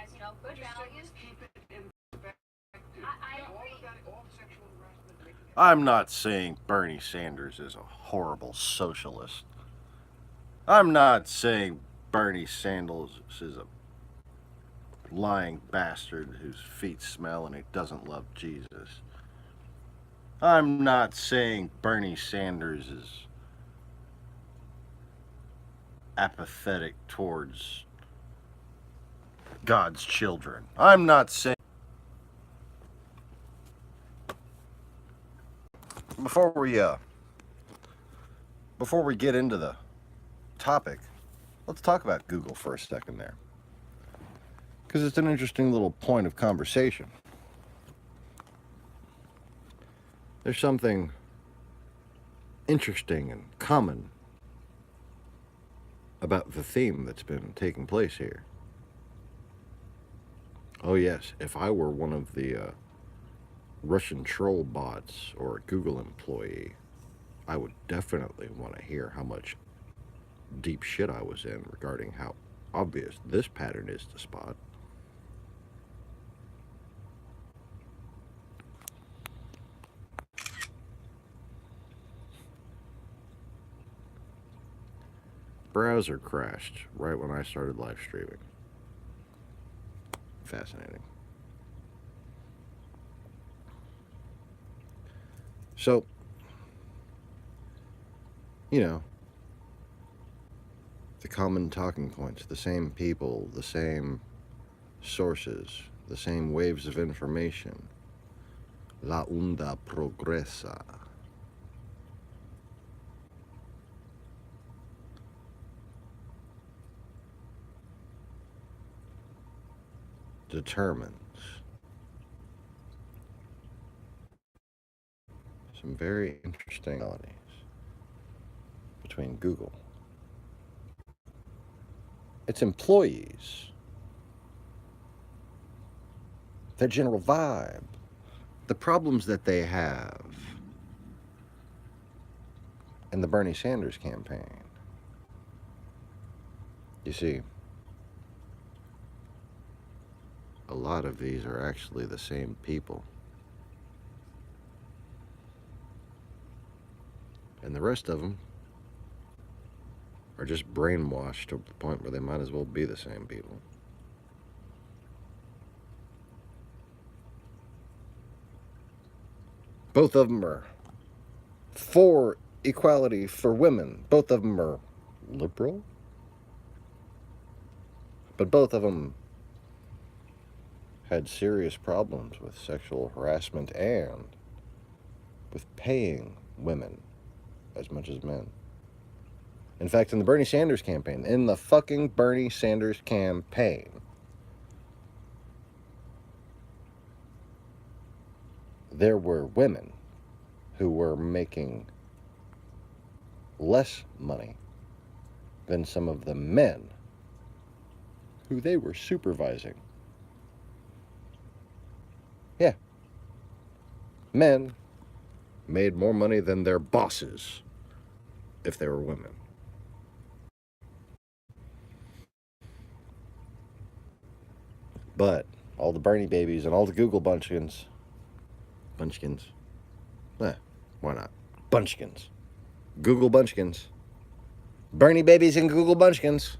has, good values. I agree. I'm not saying Bernie Sanders is a horrible socialist. I'm not saying Bernie Sanders is a lying bastard whose feet smell and he doesn't love Jesus. I'm not saying Bernie Sanders is apathetic towards God's children. I'm not saying. Before we get into the topic, let's talk about Google for a second there, because it's an interesting little point of conversation. There's something interesting and common about the theme that's been taking place here. Oh yes, if I were one of the Russian troll bots or a Google employee, I would definitely want to hear how much deep shit I was in regarding how obvious this pattern is to spot. Browser crashed right when I started live streaming. Fascinating. So, the common talking points, the same people, the same sources, the same waves of information. La onda progresa. Determines some very interesting realities between Google, its employees, their general vibe, the problems that they have, and the Bernie Sanders campaign. You see, a lot of these are actually the same people. And the rest of them are just brainwashed to the point where they might as well be the same people. Both of them are for equality for women. Both of them are liberal. But both of them had serious problems with sexual harassment and with paying women as much as men. In fact, in the Bernie Sanders campaign, in the fucking Bernie Sanders campaign, there were women who were making less money than some of the men who they were supervising. Yeah. Men made more money than their bosses if they were women. But all the Bernie babies and all the Google bunchkins, why not? Bunchkins. Google bunchkins. Bernie babies and Google bunchkins.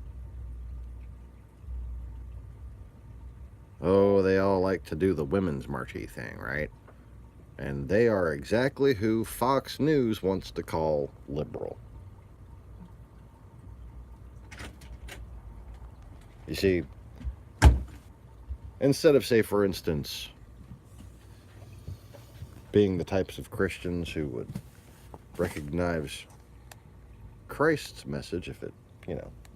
Oh, they all like to do the women's marchy thing, right? And they are exactly who Fox News wants to call liberal. You see, instead of, say, for instance, being the types of Christians who would recognize Christ's message if it,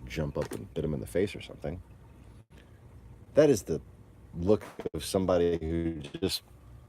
jump up and bit them in the face or something, that is the look of somebody who just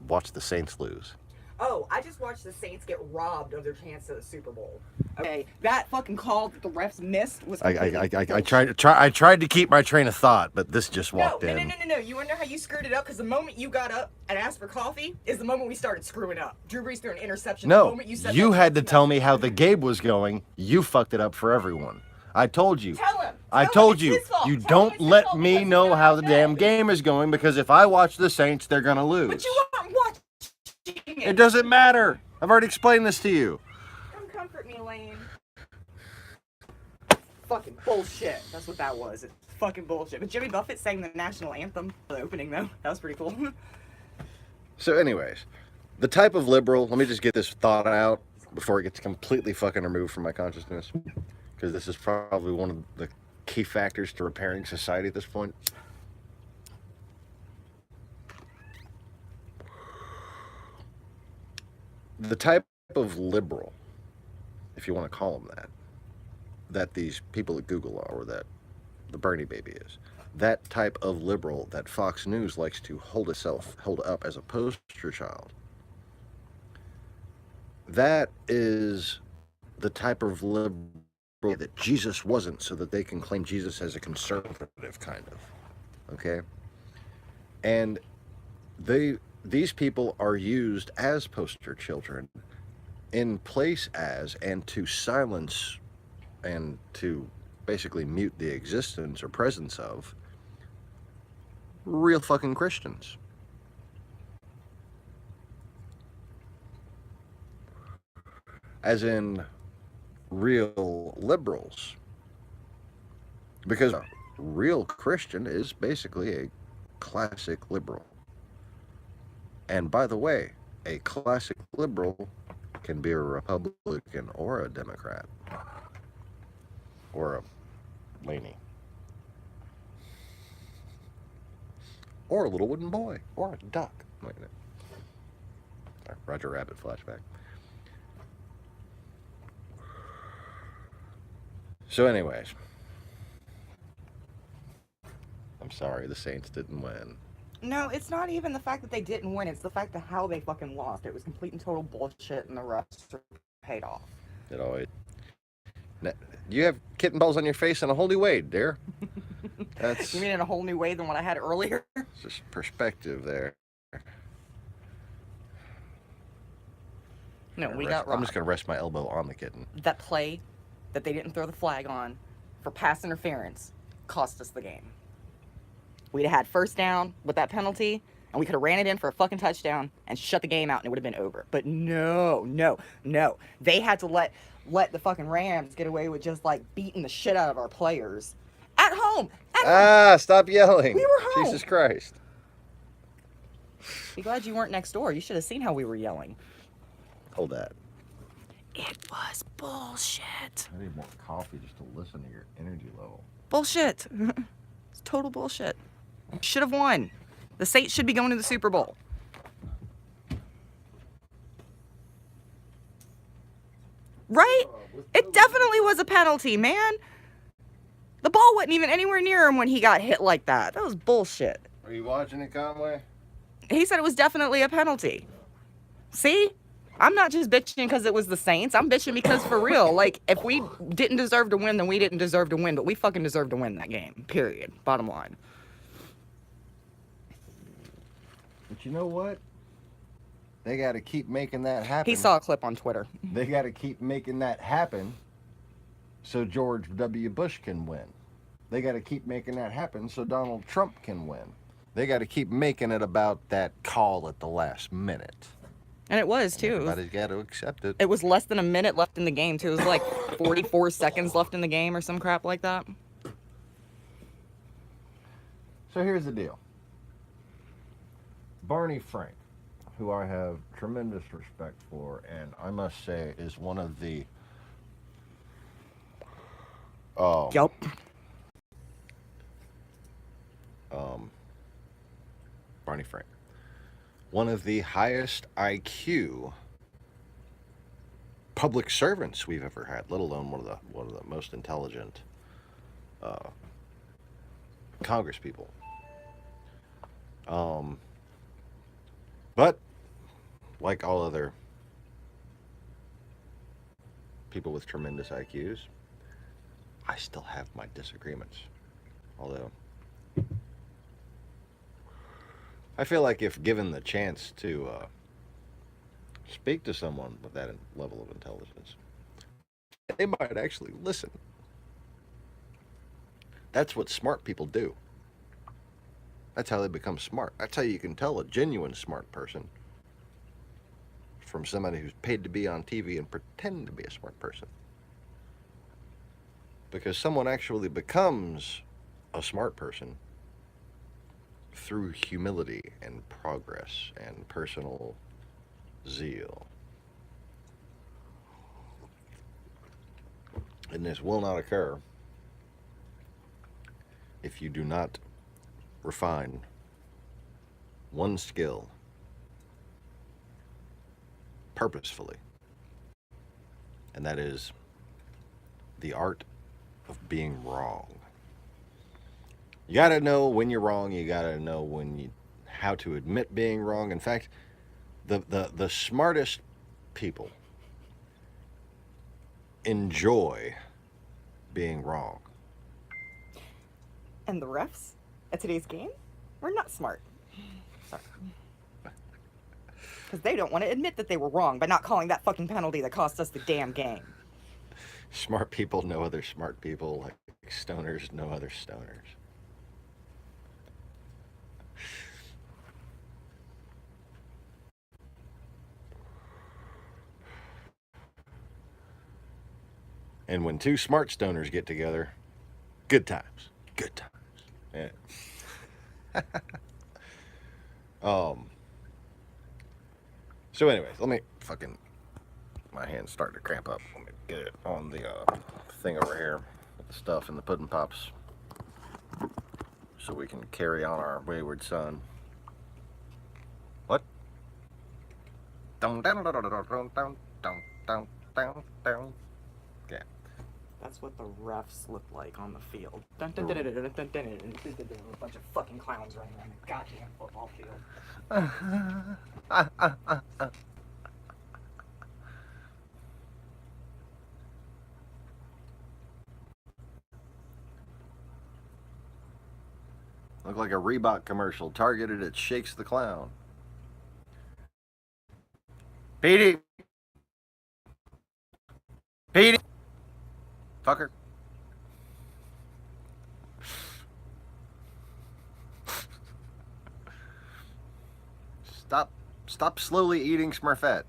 watched the Saints lose. Oh, I just watched the Saints get robbed of their chance to the Super Bowl. Okay, that fucking call that the refs missed was. I tried to keep my train of thought, but this just walked in. No. You wonder how you screwed it up? Because the moment you got up and asked for coffee is the moment we started screwing up. Drew Brees threw an interception. No, the moment you had to tell me how the game was going. You fucked it up for everyone. I told you. Tell him. I Tell him told it's you. his fault. You Tell him don't it's his let fault me because know he's how not the good. damn game is going, because if I watch the Saints, they're gonna lose. But you weren't watching it. It doesn't matter. I've already explained this to you. Come comfort me, Lane. Fucking bullshit. That's what that was. It's fucking bullshit. But Jimmy Buffett sang the national anthem for the opening, though. That was pretty cool. So anyways, the type of liberal, let me just get this thought out before it gets completely fucking removed from my consciousness, because this is probably one of the key factors to repairing society at this point. The type of liberal, if you want to call them that these people at Google are, or that the Bernie baby is, that type of liberal that Fox News likes to hold up as a poster child, that is the type of liberal that Jesus wasn't, so that they can claim Jesus as a conservative, kind of. Okay? And these people are used as poster children in place as, and to silence and to basically mute the existence or presence of real fucking Christians. As in real liberals. Because a real Christian is basically a classic liberal. And by the way, a classic liberal can be a Republican or a Democrat. Or a Laney. Or a little wooden boy. Or a duck. Wait a minute. Roger Rabbit flashback. So anyways. I'm sorry, the Saints didn't win. No, it's not even the fact that they didn't win. It's the fact of how they fucking lost. It was complete and total bullshit, and the rest paid off. It always... You have kitten balls on your face in a whole new way, dear. That's... You mean in a whole new way than what I had earlier? It's just perspective there. No, we got robbed. I'm just going to rest my elbow on the kitten. That play that they didn't throw the flag on for pass interference cost us the game. We'd have had first down with that penalty, and we could have ran it in for a fucking touchdown and shut the game out, and it would have been over. But no. They had to let the fucking Rams get away with just, like, beating the shit out of our players. At home! Stop yelling. We were home. Jesus Christ. Be glad you weren't next door. You should have seen how we were yelling. Hold that. It was bullshit. I need more coffee just to listen to your energy level. Bullshit. It's total bullshit. Should have won. The Saints should be going to the Super Bowl. Right? It definitely was a penalty, man. The ball wasn't even anywhere near him when he got hit like that. That was bullshit. Are you watching it, Conway? He said it was definitely a penalty. See? I'm not just bitching because it was the Saints. I'm bitching because, for real, like, if we didn't deserve to win, then we didn't deserve to win. But we fucking deserve to win that game. Period. Bottom line. But you know what? They got to keep making that happen. He saw a clip on Twitter. They got to keep making that happen so George W. Bush can win. They got to keep making that happen so Donald Trump can win. They got to keep making it about that call at the last minute. And it was, too. Everybody's got to accept it. It was less than a minute left in the game, too. It was like 44 seconds left in the game or some crap like that. So here's the deal. Barney Frank, who I have tremendous respect for, and I must say is one of the... Yup. Barney Frank. One of the highest IQ public servants we've ever had, let alone one of the most intelligent Congress people. But like all other people with tremendous IQs, I still have my disagreements. Although I feel like if given the chance to speak to someone with that level of intelligence, they might actually listen. That's what smart people do. That's how they become smart. That's how you can tell a genuine smart person from somebody who's paid to be on TV and pretend to be a smart person. Because someone actually becomes a smart person through humility and progress and personal zeal. And this will not occur if you do not refine one skill purposefully, and that is the art of being wrong. You gotta know when you're wrong. You gotta know how to admit being wrong. In fact, the smartest people enjoy being wrong. And the refs at today's game were not smart. Sorry. Because they don't want to admit that they were wrong by not calling that fucking penalty that cost us the damn game. Smart people know other smart people, like stoners know other stoners. And when two smart stoners get together, good times. Good times. Yeah. So anyways, let me fucking, my hand's starting to cramp up. Let me get it on the thing over here with the stuff and the pudding pops so we can carry on our wayward son. What? Yeah. That's what the refs look like on the field. A bunch of fucking clowns running around the goddamn football field. Look like a Reebok commercial targeted at Shakes the Clown. Petey! Petey! Fucker. Stop slowly eating Smurfette.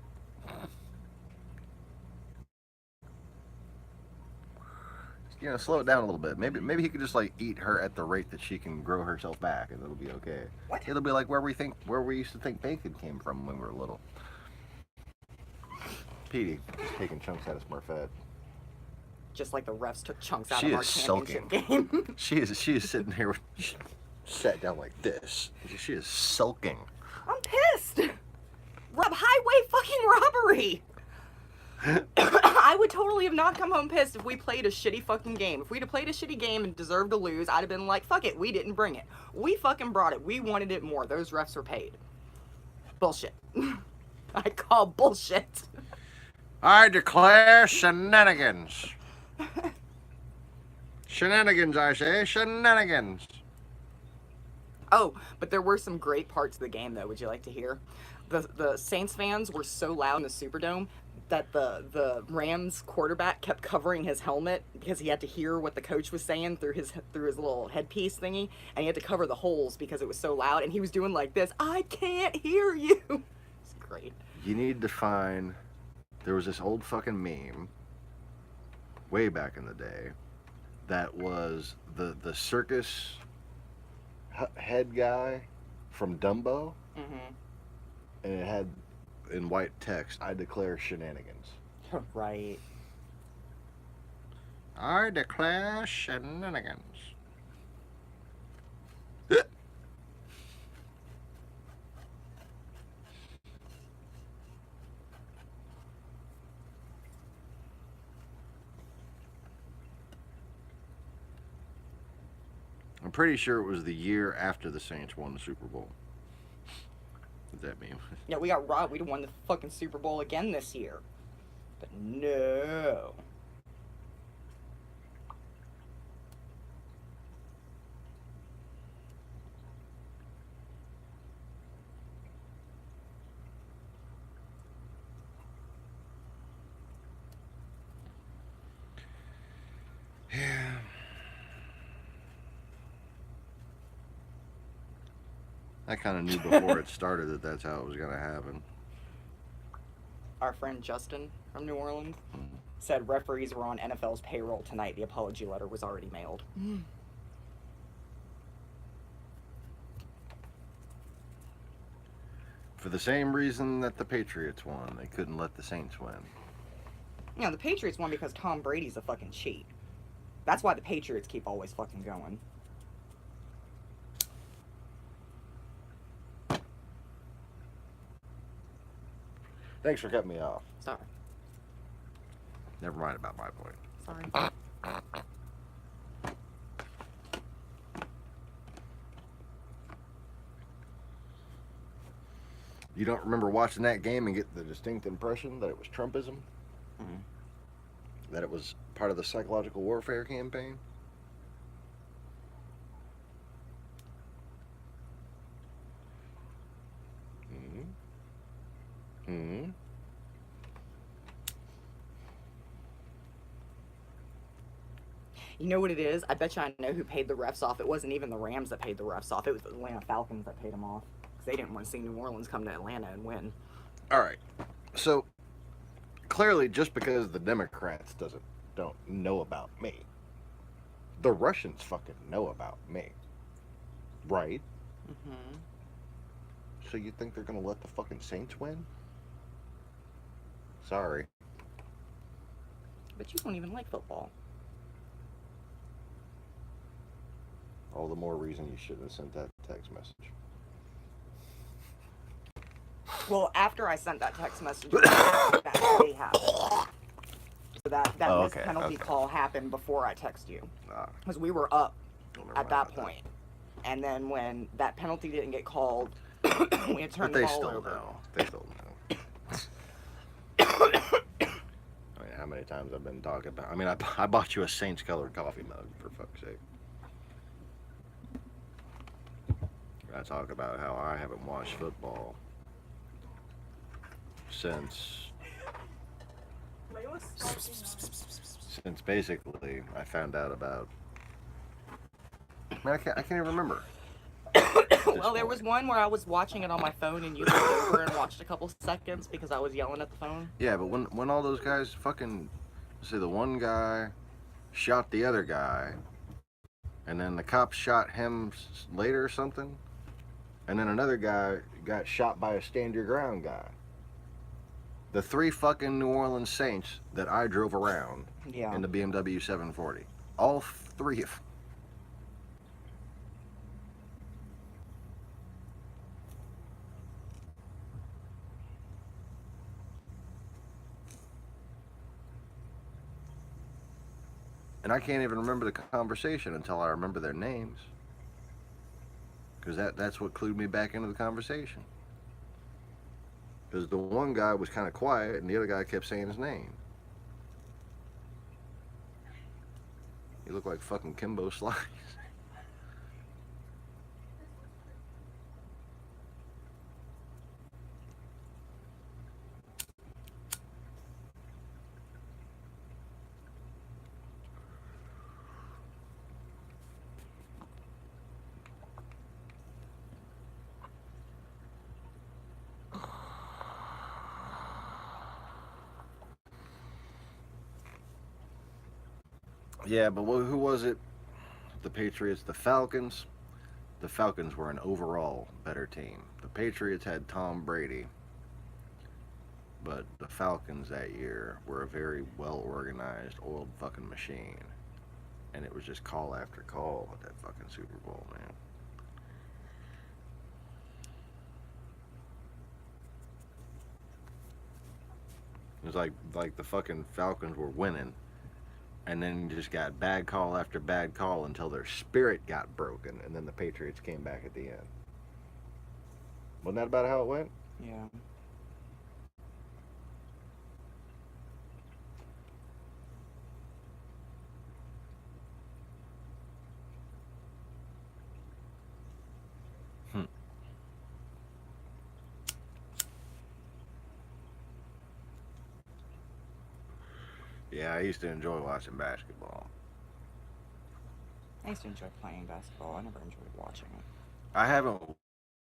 You know, slow it down a little bit. Maybe he could just like eat her at the rate that she can grow herself back, and it'll be okay. What? It'll be like where we used to think bacon came from when we were little. Petey is taking chunks out of Smurfette. Just like the refs took chunks out She of our is championship sulking. game. She is sitting here, sat down like this. She is sulking. I'm pissed. Highway fucking robbery. I would totally have not come home pissed if we played a shitty fucking game. If we'd have played a shitty game and deserved to lose, I'd have been like, fuck it, we didn't bring it. We fucking brought it. We wanted it more. Those refs were paid. Bullshit. I call bullshit. I declare shenanigans. Shenanigans, I say. Shenanigans. Oh, but there were some great parts of the game, though. Would you like to hear? The Saints fans were so loud in the Superdome that the Rams quarterback kept covering his helmet because he had to hear what the coach was saying through his little headpiece thingy, and he had to cover the holes because it was so loud, and he was doing like this, I can't hear you. It's great. You need to find, there was this old fucking meme way back in the day that was the circus head guy from Dumbo, and it had in white text, I declare shenanigans. Right. I declare shenanigans. I'm pretty sure it was the year after the Saints won the Super Bowl. What does that mean? Yeah, we got robbed. We'd have won the fucking Super Bowl again this year. But no. Yeah. I kind of knew before it started that that's how it was going to happen. Our friend Justin from New Orleans said referees were on NFL's payroll tonight. The apology letter was already mailed. For the same reason that the Patriots won. They couldn't let the Saints win. The Patriots won because Tom Brady's a fucking cheat. That's why the Patriots keep always fucking going. Thanks for cutting me off. Sorry. Never mind about my point. Sorry. You don't remember watching that game and get the distinct impression that it was Trumpism? Mm-hmm. That it was part of the psychological warfare campaign? Hmm. You know what it is? I bet you I know who paid the refs off. It wasn't even the Rams that paid the refs off. It was the Atlanta Falcons that paid them off. Because they didn't want to see New Orleans come to Atlanta and win. All right. So, clearly, just because the Democrats don't know about me, the Russians fucking know about me. Right? Mm-hmm. So you think they're going to let the fucking Saints win? Sorry. But you don't even like football. All the more reason you shouldn't have sent that text message. Well, after I sent that text message, that day happened. So that missed penalty call happened before I text you. Because we were up at that point. And then when that penalty didn't get called, we had turned the ball over. They still know. I mean, how many times I've been talking about... I mean, I bought you a Saints-colored coffee mug, for fuck's sake. I talk about how I haven't watched football since basically I found out about... Man, I can't even remember. Well, there was one where I was watching it on my phone and you looked over and watched a couple seconds because I was yelling at the phone. Yeah, but when all those guys fucking... See, the one guy shot the other guy, and then the cops shot him later or something, and then another guy got shot by a stand your ground guy. The three fucking New Orleans Saints that I drove around in the BMW 740. All three of them. And I can't even remember the conversation until I remember their names. Because that's what clued me back into the conversation. Because the one guy was kind of quiet and the other guy kept saying his name. He looked like fucking Kimbo Slice. Yeah, but who was it? The Patriots, the Falcons. The Falcons were an overall better team. The Patriots had Tom Brady, but the Falcons that year were a very well-organized, oiled fucking machine. And it was just call after call at that fucking Super Bowl, man. It was like the fucking Falcons were winning, and then just got bad call after bad call until their spirit got broken, and then the Patriots came back at the end. Wasn't that about how it went? Yeah. Yeah, I used to enjoy watching basketball. I used to enjoy playing basketball. I never enjoyed watching it. I haven't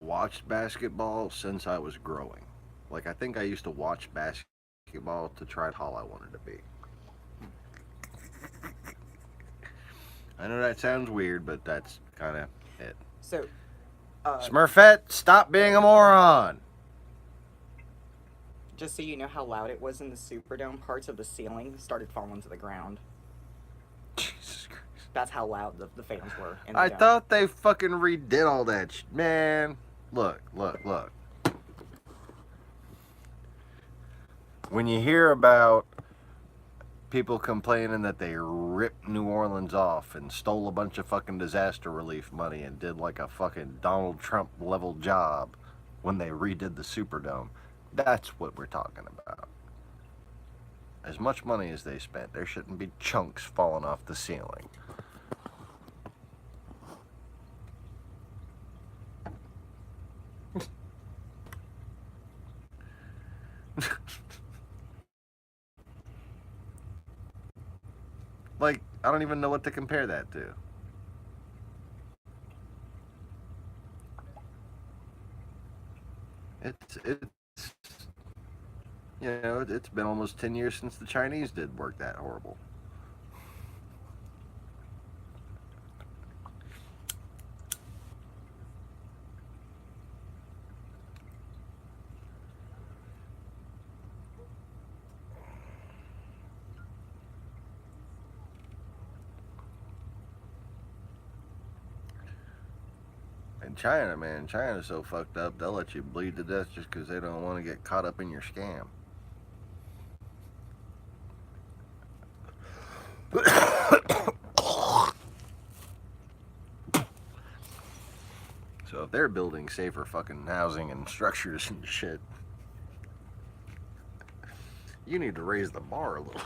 watched basketball since I was growing. Like, I think I used to watch basketball to try to how I wanted to be. I know that sounds weird, but that's kind of it. So, Smurfette, stop being a moron! just so you know how loud it was in the Superdome, parts of the ceiling started falling to the ground. Jesus Christ. That's how loud the fans were. In the I dome. thought they fucking redid all that man. Look. When you hear about people complaining that they ripped New Orleans off and stole a bunch of fucking disaster relief money and did like a fucking Donald Trump level job when they redid the Superdome, that's what we're talking about. As much money as they spent, there shouldn't be chunks falling off the ceiling. Like, I don't even know what to compare that to. It's you know, it's been almost 10 years since the Chinese did work that horrible. And China, man, China's so fucked up, they'll let you bleed to death just because they don't want to get caught up in your scam. So if they're building safer fucking housing and structures and shit, you need to raise the bar a little.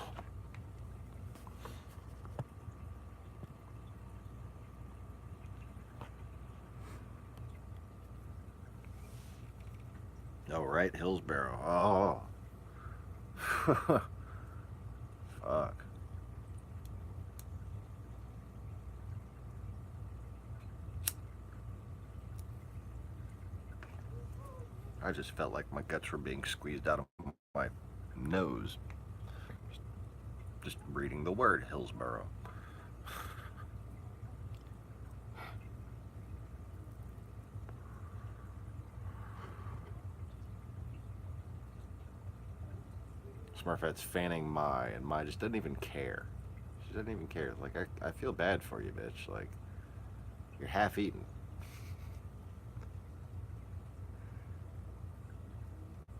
Oh, right, Hillsborough. Oh. Fuck. I just felt like my guts were being squeezed out of my nose. Just reading the word Hillsborough. Smurfette's fanning Mai, and Mai just doesn't even care. She doesn't even care. Like, I feel bad for you, bitch. Like, you're half eaten.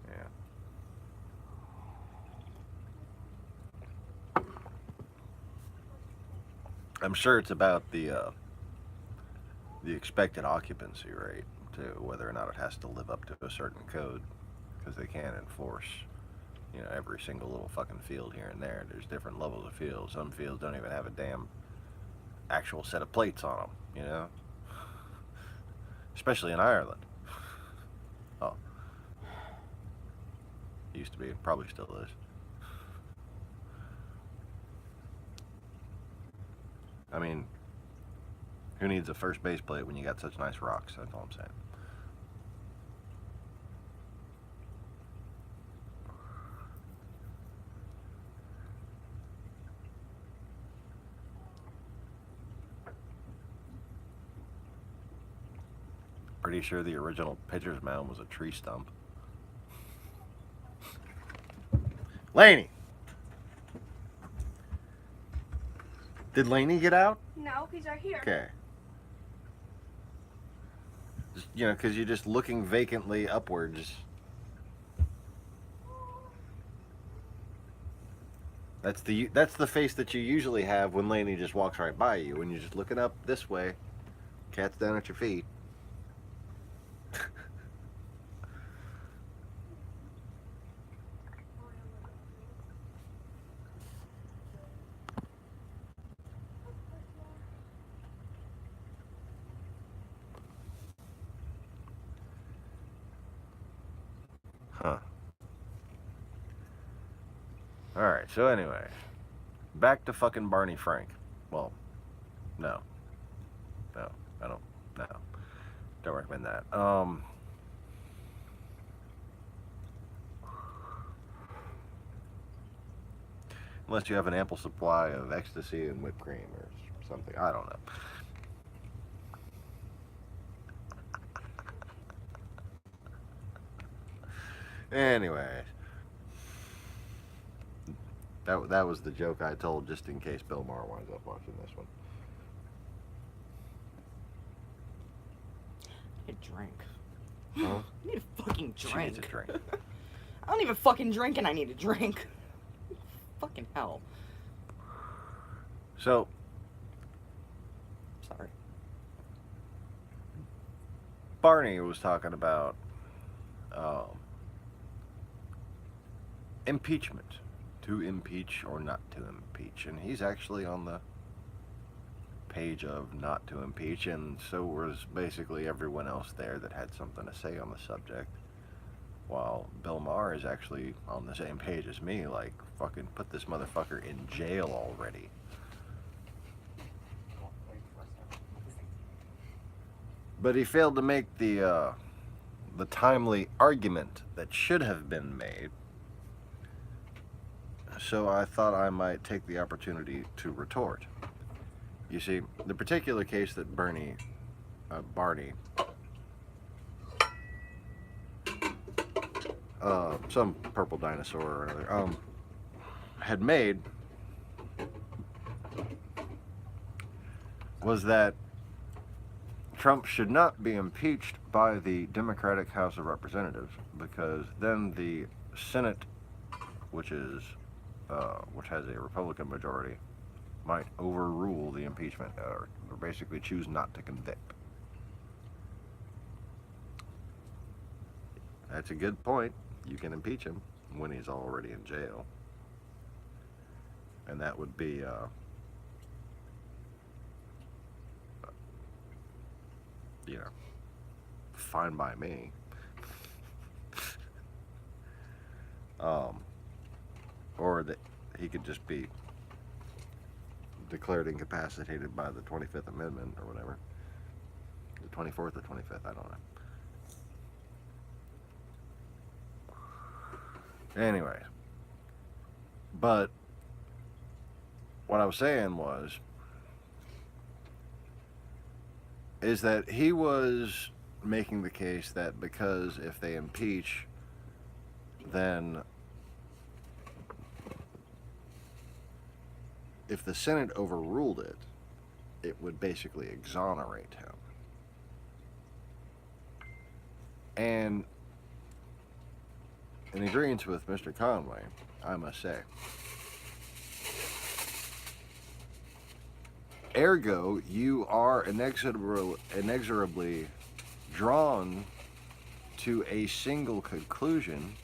Yeah. I'm sure it's about the expected occupancy rate, too, whether or not it has to live up to a certain code, because they can't enforce, you know, every single little fucking field here and there. There's different levels of fields. Some fields don't even have a damn actual set of plates on them, you know? Especially in Ireland. Oh. Used to be, probably still is. I mean, who needs a first base plate when you got such nice rocks? That's all I'm saying. Pretty sure the original pitcher's mound was a tree stump. Laney! Did Laney get out? No, he's right here. Okay. Just, you know, because you're just looking vacantly upwards. That's the face that you usually have when Laney just walks right by you. When you're just looking up this way, cat's down at your feet. Huh. Alright, so anyway. Back to fucking Barney Frank. Well, no. No, I don't. No. don't recommend that. Unless you have an ample supply of ecstasy and whipped cream or something. I don't know. Anyway, that was the joke I told just in case Bill Maher winds up watching this one. I need a drink. Huh? I need a fucking drink. She needs a drink. I don't even fucking drink and I need a drink. Fucking hell. So, Sorry. Barney was talking about impeachment. To impeach or not to impeach. And he's actually on the page of not to impeach, and so was basically everyone else there that had something to say on the subject. While Bill Maher is actually on the same page as me, like, fucking put this motherfucker in jail already. But he failed to make the timely argument that should have been made. So I thought I might take the opportunity to retort. You see, the particular case that Barney, some purple dinosaur or another, had made was that Trump should not be impeached by the Democratic House of Representatives, because then the Senate, which has a Republican majority, might overrule the impeachment, or basically choose not to convict. That's a good point. You can impeach him when he's already in jail. And that would be, fine by me. Or that he could just be declared incapacitated by the 25th Amendment or whatever. The 24th or 25th, I don't know. Anyway. But what I was saying is that he was making the case that because if they impeach, then if the Senate overruled it, it would basically exonerate him. And in agreement with Mr. Conway, I must say, ergo, you are inexorably drawn to a single conclusion,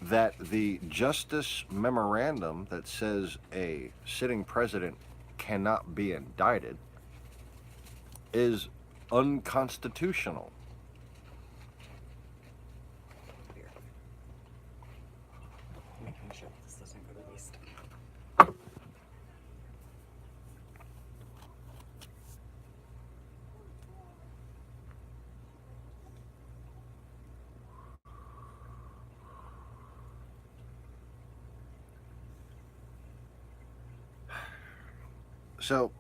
that the Justice Memorandum that says a sitting president cannot be indicted is unconstitutional. Making sure this doesn't go to waste. So,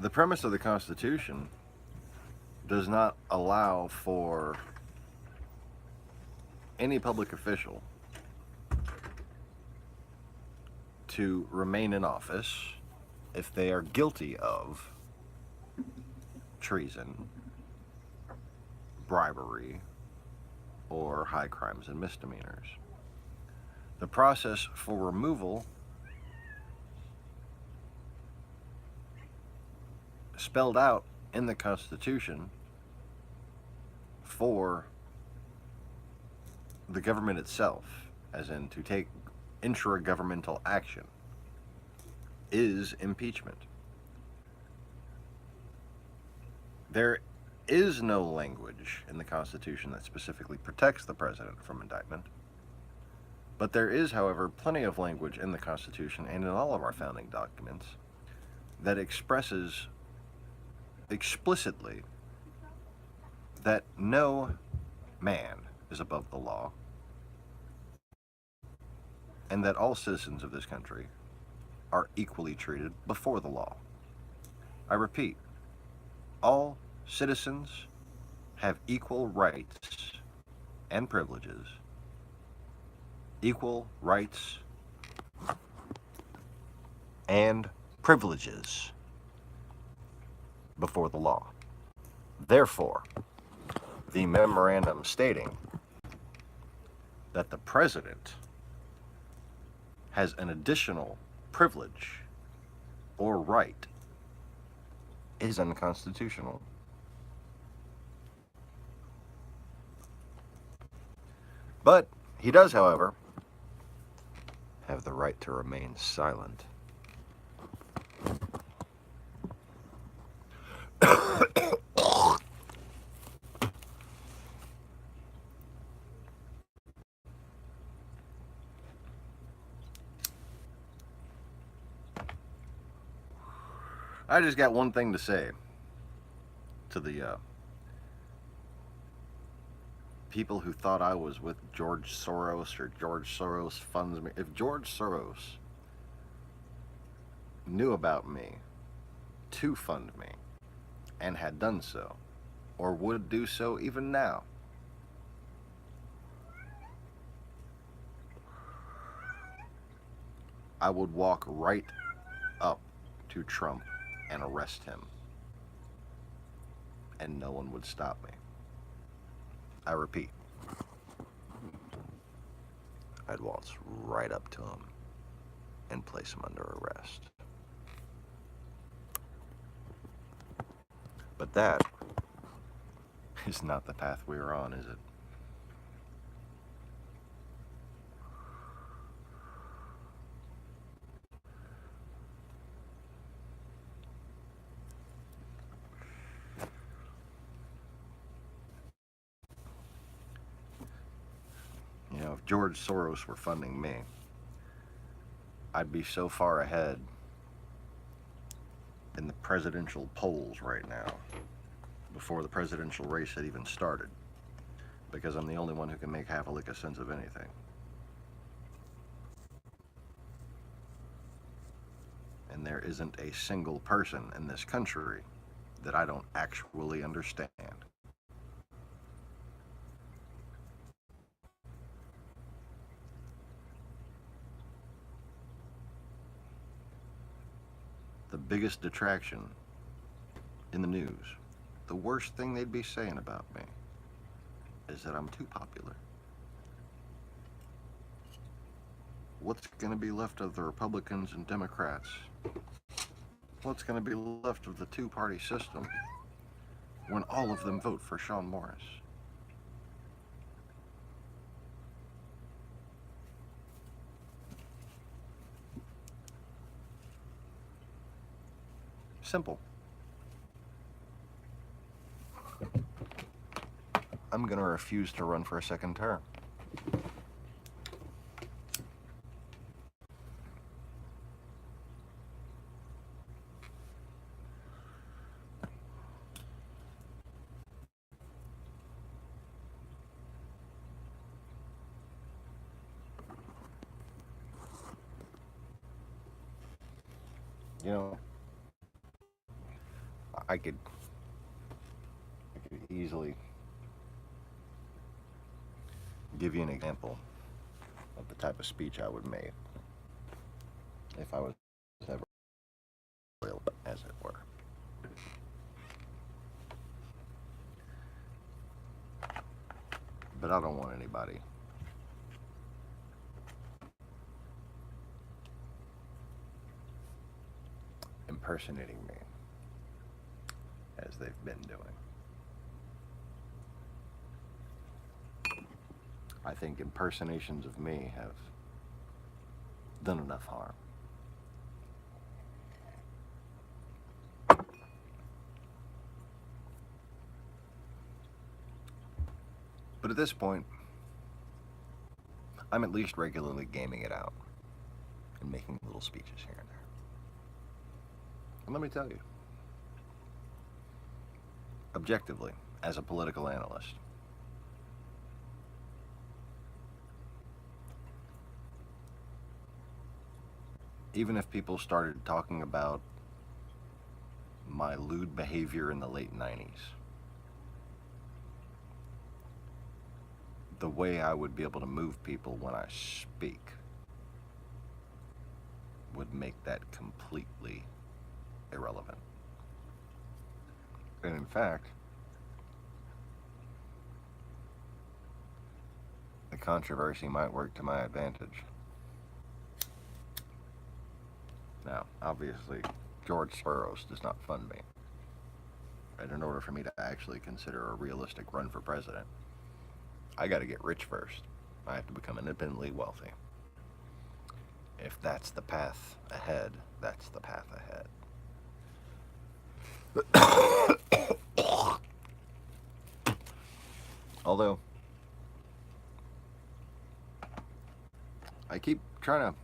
the premise of the Constitution does not allow for any public official to remain in office if they are guilty of treason, bribery, or high crimes and misdemeanors. The process for removal spelled out in the Constitution for the government itself, as in to take intra-governmental action, is impeachment. There is no language in the Constitution that specifically protects the president from indictment, But there is, however, plenty of language in the Constitution and in all of our founding documents that expresses explicitly that no man is above the law, and that all citizens of this country are equally treated before the law. I repeat, all citizens have equal rights and privileges, equal rights and privileges before the law. Therefore, the memorandum stating that the president has an additional privilege or right is unconstitutional. But he does, however, have the right to remain silent. I just got one thing to say to the people who thought I was with George Soros or George Soros funds me. If George Soros knew about me to fund me and had done so, or would do so even now, I would walk right up to Trump and arrest him, and no one would stop me. I repeat, I'd waltz right up to him and place him under arrest. But that is not the path we are on, is it? You know, if George Soros were funding me, I'd be so far ahead in the presidential polls right now, before the presidential race had even started, because I'm the only one who can make half a lick of sense of anything. And there isn't a single person in this country that I don't actually understand. The biggest detraction in the news, the worst thing they'd be saying about me, is that I'm too popular. What's going to be left of the Republicans and Democrats? What's going to be left of the two-party system when all of them vote for Sean Morris? Simple. I'm going to refuse to run for a second term. You know, I could easily give you an example of the type of speech I would make if I was ever royal, as it were. But I don't want anybody impersonating me as they've been doing. I think impersonations of me have done enough harm. But at this point, I'm at least regularly gaming it out and making little speeches here and there. And let me tell you, objectively, as a political analyst, even if people started talking about my lewd behavior in the late 90s, the way I would be able to move people when I speak would make that completely irrelevant. And in fact, the controversy might work to my advantage. Now, obviously, George Soros does not fund me. And in order for me to actually consider a realistic run for president, I got to get rich first. I have to become independently wealthy. If that's the path ahead, that's the path ahead. Although, I keep trying to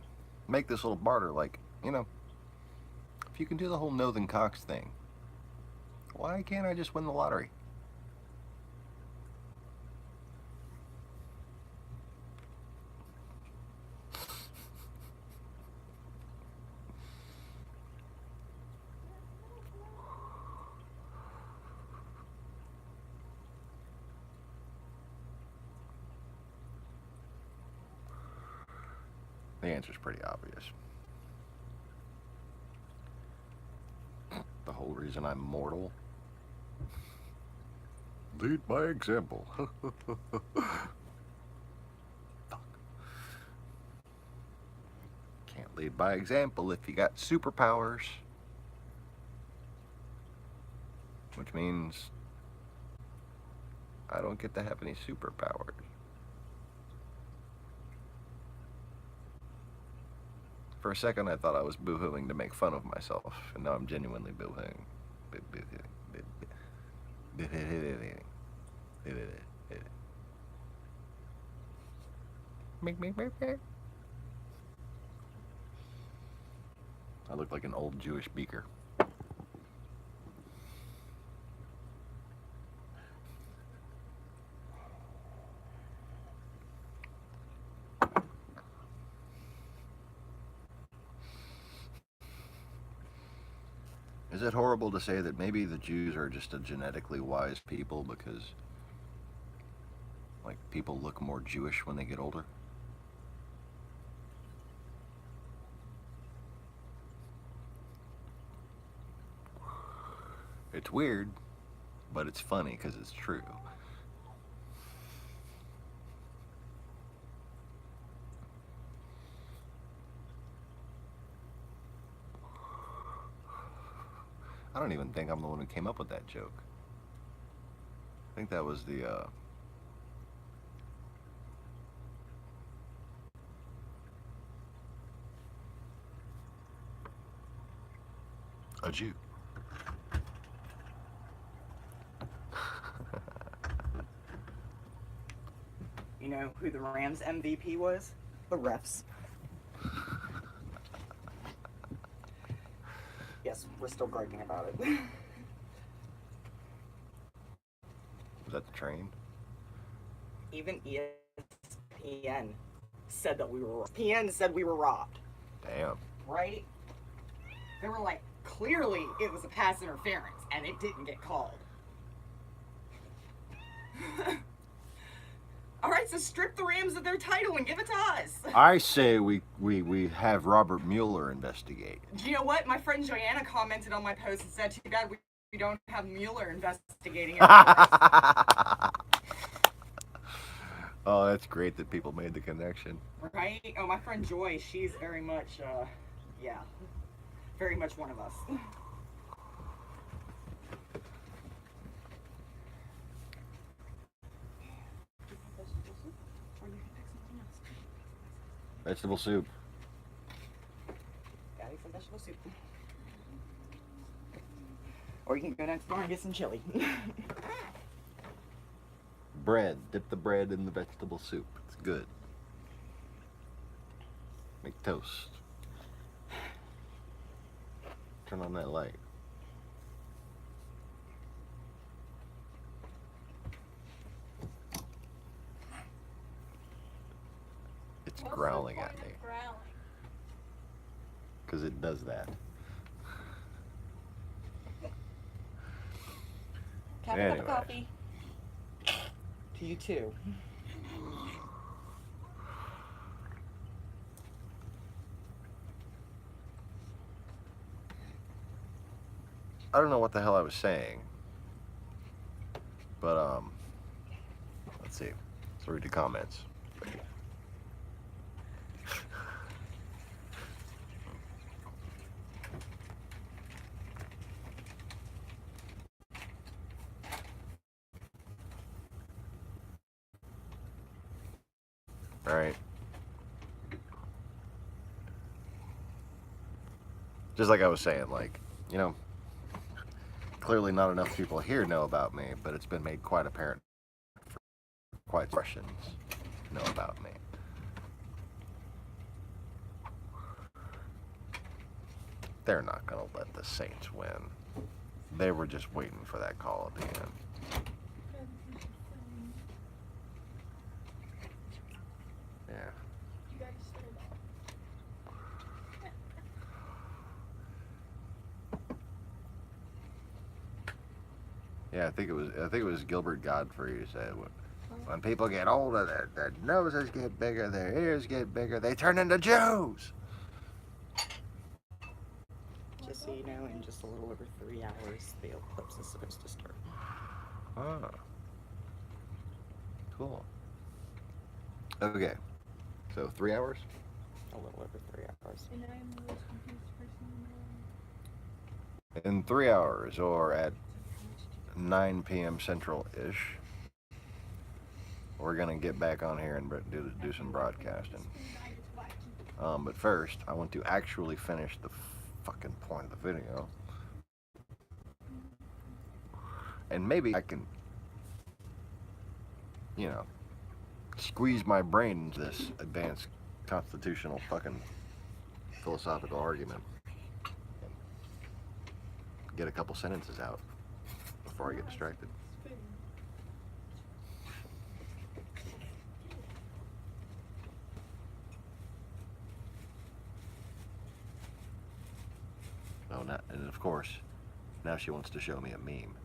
make this little barter, like, you know, if you can do the whole no then Cox thing, why can't I just win the lottery? The answer's pretty obvious. The whole reason I'm mortal? Lead by example. Fuck. Can't lead by example if you got superpowers. Which means I don't get to have any superpowers. For a second, I thought I was boo-hooing to make fun of myself, and now I'm genuinely boo-hooing. I look like an old Jewish beaker. Is it horrible to say that maybe the Jews are just a genetically wise people because, like, people look more Jewish when they get older? It's weird, but it's funny because it's true. I don't even think I'm the one who came up with that joke. I think that was a Jew. You know who the Rams MVP was? The refs. Yes, we're still griping about it. Was that the train? Even ESPN said that we were. ESPN said we were robbed. Damn. Right? They were like, clearly it was a pass interference, and it didn't get called. All right, so strip the Rams of their title and give it to us. I say we have Robert Mueller investigate. You know what? My friend Joanna commented on my post and said, too bad we don't have Mueller investigating it. Oh, that's great that people made the connection. Right? Oh, my friend Joy, she's very much, yeah, very much one of us. Vegetable soup. Gotta eat some vegetable soup. Or you can go next door and get some chili. Bread. Dip the bread in the vegetable soup. It's good. Make toast. Turn on that light. It's growling at me. Because it does that. Have a cup of coffee. To you too. I don't know what the hell I was saying. But, let's see. Let's read the comments. All right. Just like I was saying, like, you know, clearly not enough people here know about me, but it's been made quite apparent for quite Russians know about me. They're not going to let the Saints win. They were just waiting for that call at the end. Yeah. Yeah, I think it was Gilbert Godfrey who said, when people get older, their noses get bigger, their ears get bigger, they turn into Jews. Just so you know, in just a little over 3 hours, the eclipse is supposed to start. Ah. Cool. Okay. So 3 hours? A little over 3 hours. And I am the most confused person in the world. In 3 hours, or at 9 p.m. Central-ish, we're going to get back on here and do some broadcasting. But first, I want to actually finish the fucking point of the video. And maybe I can, you know, squeeze my brain into this advanced constitutional fucking philosophical argument. Get a couple sentences out before I get distracted. Oh, not, and of course, now she wants to show me a meme.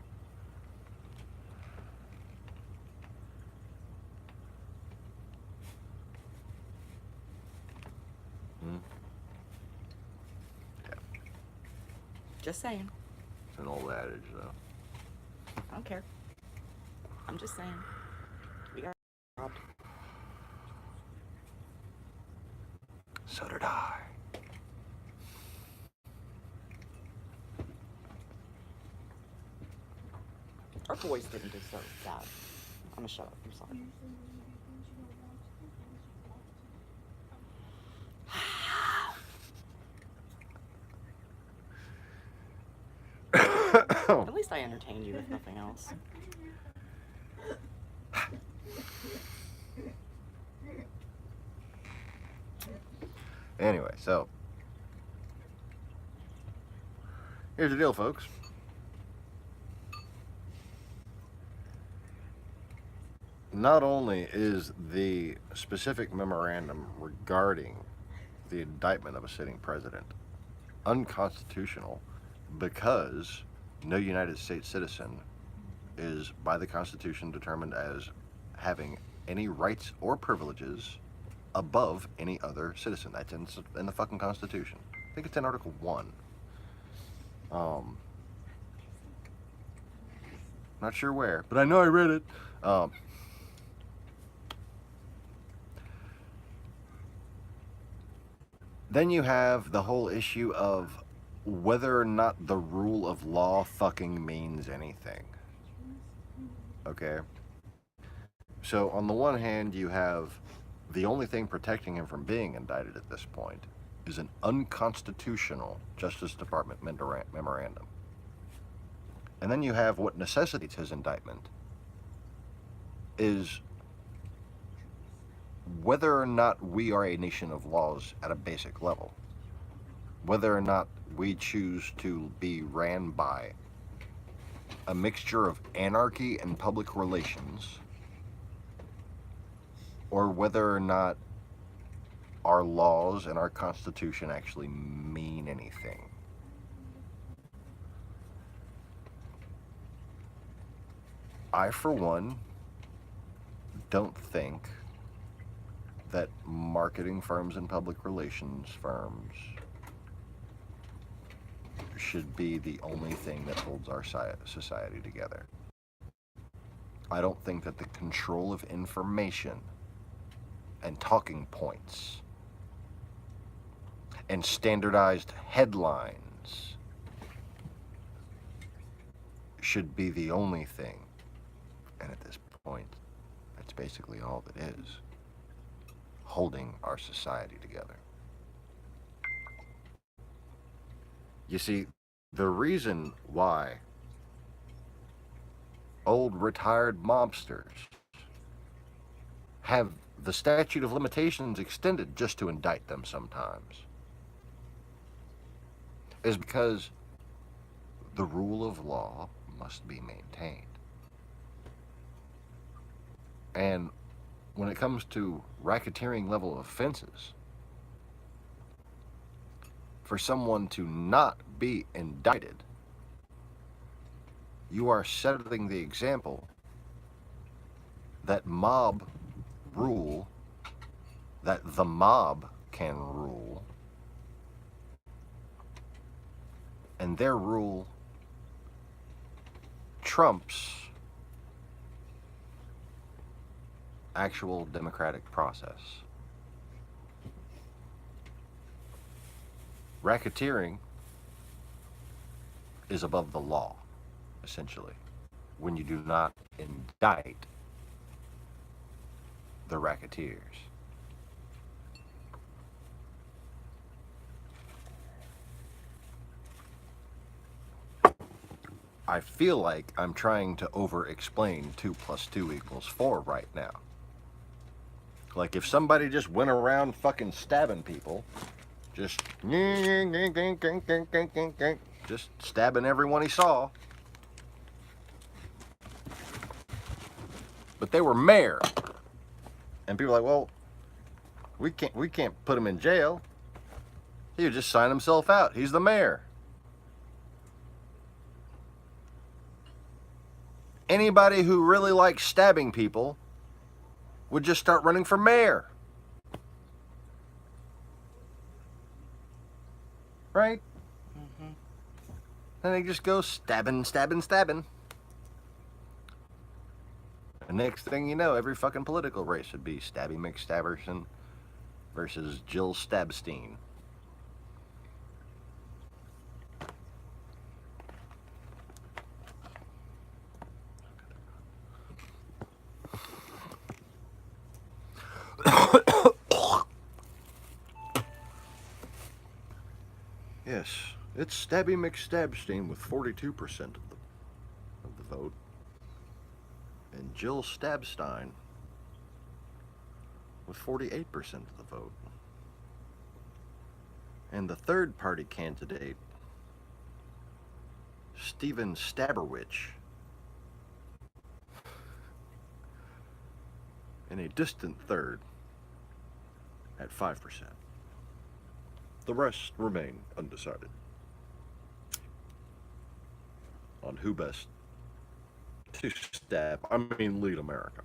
Yeah. Just saying. It's an old adage, though. I don't care. I'm just saying. We got robbed. So did I. Our voice didn't deserve that. I'm gonna shut up. I'm sorry. At least I entertained you, if nothing else. Anyway, so here's the deal, folks. Not only is the specific memorandum regarding the indictment of a sitting president unconstitutional because no United States citizen is by the Constitution determined as having any rights or privileges above any other citizen. That's in the fucking Constitution. I think it's in Article 1. Not sure where, but I know I read it. Then you have the whole issue of whether or not the rule of law fucking means anything. Okay? So on the one hand, you have the only thing protecting him from being indicted at this point is an unconstitutional Justice Department memorandum. And then you have what necessitates his indictment is whether or not we are a nation of laws at a basic level, whether or not we choose to be ran by a mixture of anarchy and public relations, or whether or not our laws and our Constitution actually mean anything. I, for one, don't think that marketing firms and public relations firms should be the only thing that holds our society together. I don't think that the control of information and talking points and standardized headlines should be the only thing. And at this point, that's basically all that is holding our society together. You see, the reason why old retired mobsters have the statute of limitations extended just to indict them sometimes is because the rule of law must be maintained. And when it comes to racketeering level offenses, for someone to not be indicted, you are setting the example that mob rule, that the mob can rule, and their rule trumps actual democratic process. Racketeering is above the law, essentially, when you do not indict the racketeers. I feel like I'm trying to over-explain 2 + 2 = 4 right now. Like if somebody just went around fucking stabbing people, just stabbing everyone he saw, but they were mayor, and people are like, well, we can't put him in jail. He would just sign himself out. He's the mayor. Anybody who really likes stabbing people would just start running for mayor. Right? Mm-hmm. And they just go stabbing. And next thing you know, every fucking political race would be Stabby McStabberson versus Jill Stabstein. Yes, it's Stabby McStabstein with 42% of the vote, and Jill Stabstein with 48% of the vote. And the third party candidate, Stephen Stabberwich, in a distant third at 5%. The rest remain undecided on who best to lead America.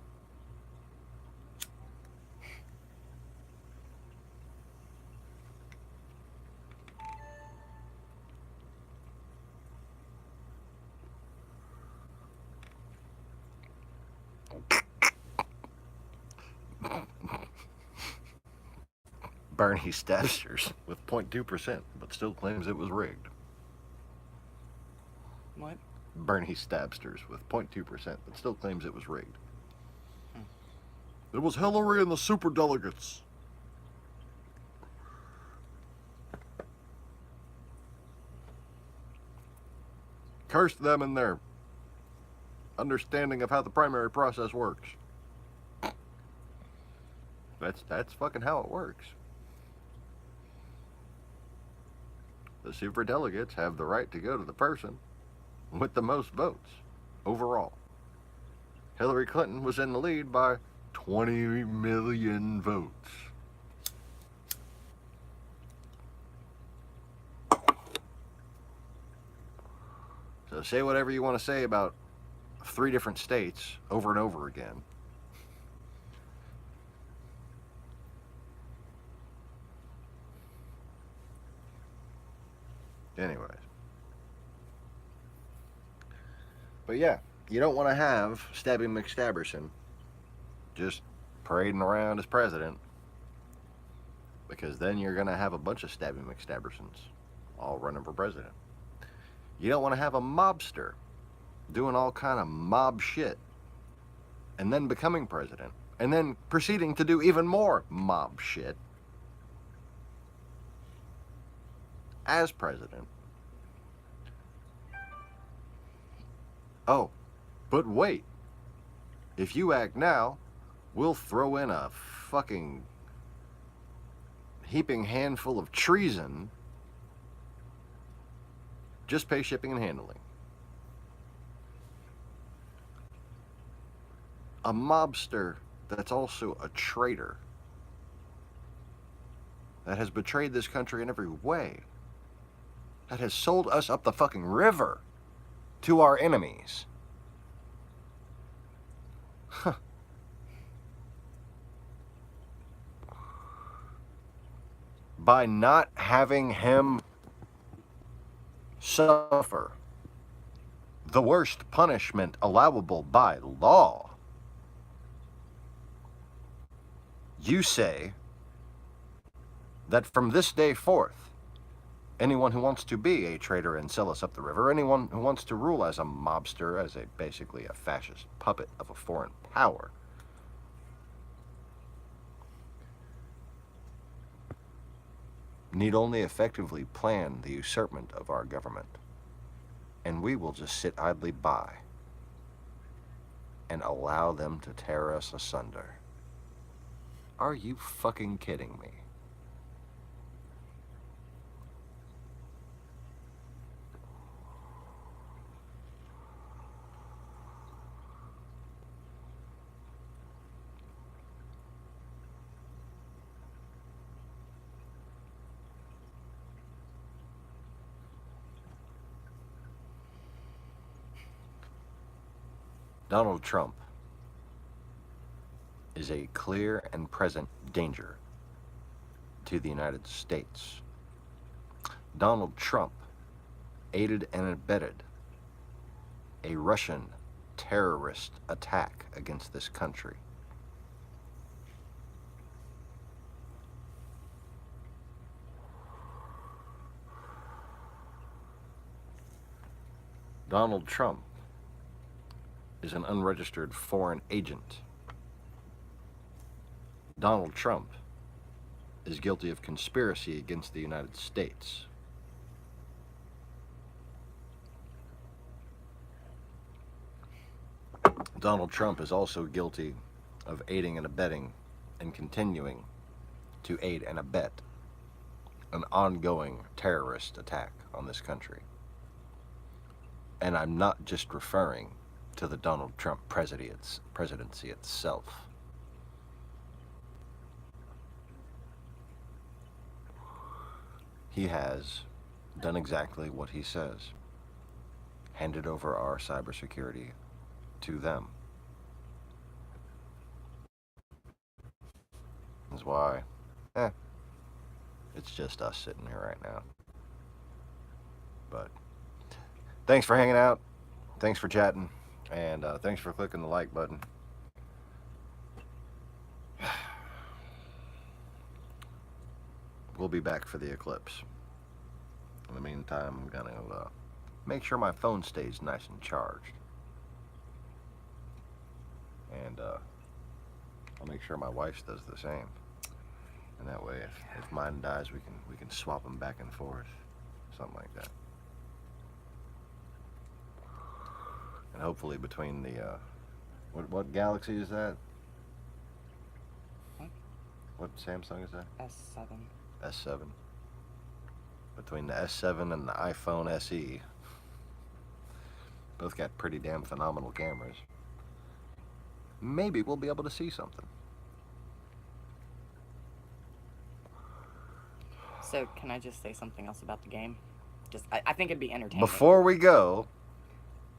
Barney Stabsters with 0.2%, but still claims it was rigged. What? Bernie Stabsters with 0.2%, but still claims it was rigged. It was Hillary and the superdelegates. Cursed them in their understanding of how the primary process works. That's fucking how it works. The superdelegates have the right to go to the person with the most votes overall. Hillary Clinton was in the lead by 20 million votes. So say whatever you want to say about 3 different states over and over again. Anyways. But yeah, you don't want to have Stabby McStabberson just parading around as president, because then you're going to have a bunch of Stabby McStabbersons all running for president. You don't want to have a mobster doing all kind of mob shit and then becoming president and then proceeding to do even more mob shit as president. Oh, but wait. If you act now, we'll throw in a fucking heaping handful of treason. Just pay shipping and handling. A mobster that's also a traitor, that has betrayed this country in every way, that has sold us up the fucking river to our enemies. Huh. By not having him suffer the worst punishment allowable by law, you say that from this day forth, anyone who wants to be a traitor and sell us up the river, anyone who wants to rule as a mobster, as basically a fascist puppet of a foreign power, need only effectively plan the usurpment of our government, and we will just sit idly by and allow them to tear us asunder. Are you fucking kidding me? Donald Trump is a clear and present danger to the United States. Donald Trump aided and abetted a Russian terrorist attack against this country. Donald Trump is an unregistered foreign agent. Donald Trump is guilty of conspiracy against the United States. Donald Trump is also guilty of aiding and abetting and continuing to aid and abet an ongoing terrorist attack on this country. And I'm not just referring to the Donald Trump presidency itself. He has done exactly what he says, handed over our cybersecurity to them. That's why, it's just us sitting here right now. But thanks for hanging out, thanks for chatting, and thanks for clicking the like button. We'll be back for the eclipse. In the meantime, I'm gonna make sure my phone stays nice and charged, and I'll make sure my wife's does the same. And that way, if mine dies, we can swap them back and forth, something like that. And hopefully, between the what galaxy is that? What Samsung is that? S7. S7. Between the S7 and the iPhone SE. Both got pretty damn phenomenal cameras. Maybe we'll be able to see something. So, can I just say something else about the game? I think it'd be entertaining. Before we go,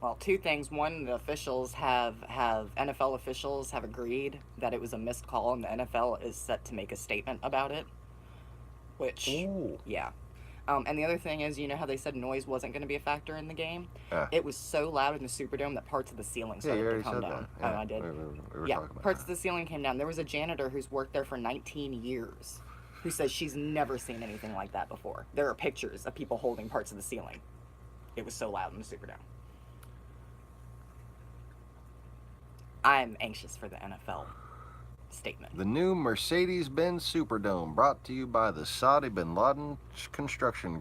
Well, two things. One, the officials NFL officials have agreed that it was a missed call, and the NFL is set to make a statement about it. Which, ooh, yeah. And the other thing is, you know how they said noise wasn't going to be a factor in the game? Yeah. It was so loud in the Superdome that parts of the ceiling yeah, you started to already come said down. that. Yeah, Oh, I did? We were Yeah, talking about parts that. of the ceiling came down. There was a janitor who's worked there for 19 years who says she's never seen anything like that before. There are pictures of people holding parts of the ceiling. It was so loud in the Superdome. I'm anxious for the NFL statement. The new Mercedes-Benz Superdome, brought to you by the Saudi bin Laden Construction Group.